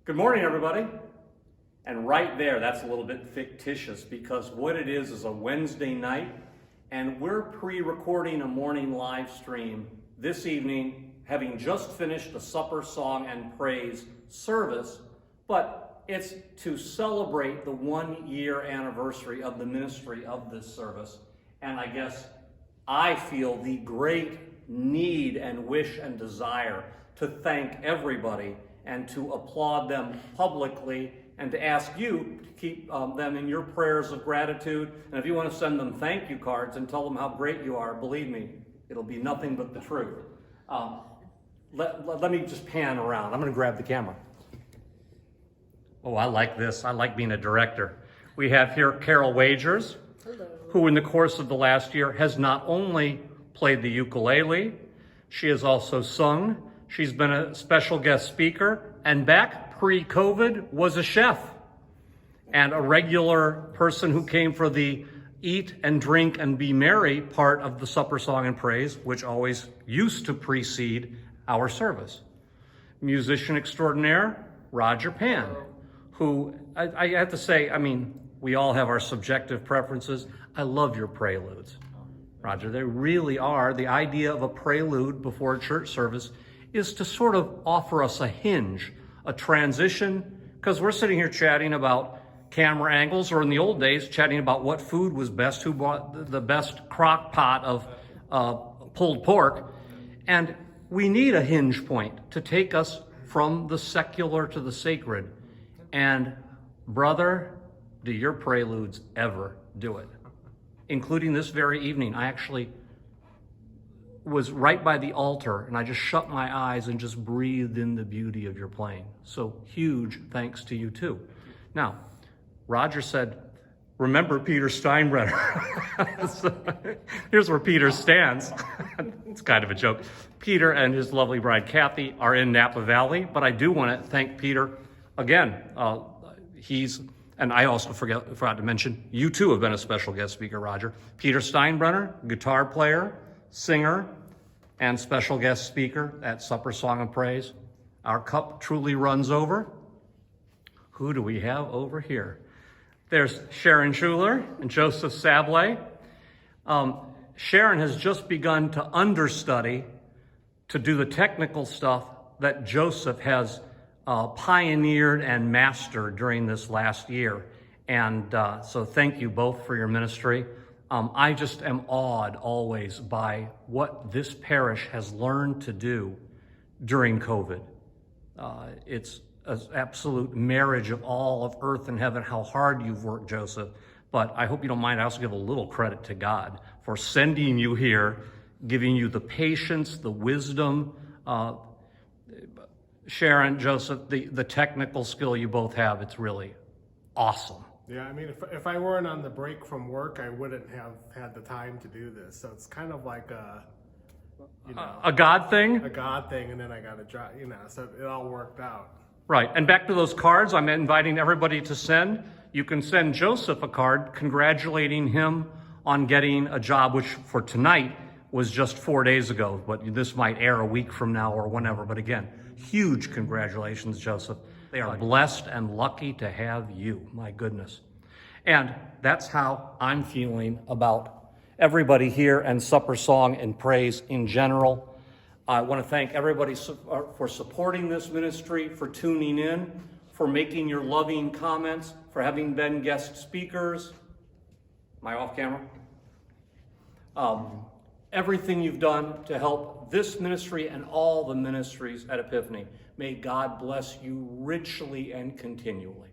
Good morning, everybody. And right there, that's a little bit fictitious because what it is a Wednesday night, and we're pre-recording a morning live stream this evening, having just finished a supper song and praise service, but it's to celebrate the 1 year anniversary of the ministry of this service. And I guess I feel the great need and wish and desire to thank everybody and to applaud them publicly and to ask you to keep them in your prayers of gratitude. And if you want to send them thank you cards and tell them how great you are, believe me, it'll be nothing but the truth. Let me just pan around. I'm going to grab the camera. Oh, I like this. I like being a director. We have here Carol Wagers, who in the course of the last year has not only played the ukulele, she has also sung. She's been a special guest speaker, and back pre-COVID was a chef and a regular person who came for the eat and drink and be merry part of the supper song and praise, which always used to precede our service. Musician extraordinaire, Roger Pan, who I have to say, I mean, we all have our subjective preferences. I love your preludes, Roger. They really are. The idea of a prelude before a church service is to sort of offer us a hinge, a transition, because we're sitting here chatting about camera angles, or in the old days, chatting about what food was best, who bought the best crock pot of pulled pork. And we need a hinge point to take us from the secular to the sacred. And brother, do your preludes ever do it? Including this very evening. I actually was right by the altar and I just shut my eyes and just breathed in the beauty of your playing. So huge thanks to you too. Now, Roger said, remember Peter Steinbrenner. So, here's where Peter stands. It's kind of a joke. Peter and his lovely bride Kathy are in Napa Valley, but I do want to thank Peter again. And I also forgot to mention, you too have been a special guest speaker, Roger. Peter Steinbrenner, guitar player, singer, and special guest speaker at Supper Song and Praise. Our cup truly runs over. Who do we have over here? There's Sharon Schuller and Joseph Sablé. Sharon has just begun to understudy to do the technical stuff that Joseph has pioneered and mastered during this last year. And so thank you both for your ministry. I just am awed always by what this parish has learned to do during COVID. It's an absolute marriage of all of earth and heaven, how hard you've worked, Joseph. But I hope you don't mind, I also give a little credit to God for sending you here, giving you the patience, the wisdom. Sharon, Joseph, the technical skill you both have, it's really awesome. Yeah, I mean, if I weren't on the break from work, I wouldn't have had the time to do this. So it's kind of like a God thing? A God thing, and then I got a job, so it all worked out. Right, and back to those cards, I'm inviting everybody to send. You can send Joseph a card congratulating him on getting a job, which for tonight was just 4 days ago, but this might air a week from now or whenever. But again, huge congratulations, Joseph. They are blessed and lucky to have you, my goodness. And that's how I'm feeling about everybody here and Supper Song and Praise in general. I want to thank everybody for supporting this ministry, for tuning in, for making your loving comments, for having been guest speakers. Am I off camera? Everything you've done to help this ministry and all the ministries at Epiphany. May God bless you richly and continually.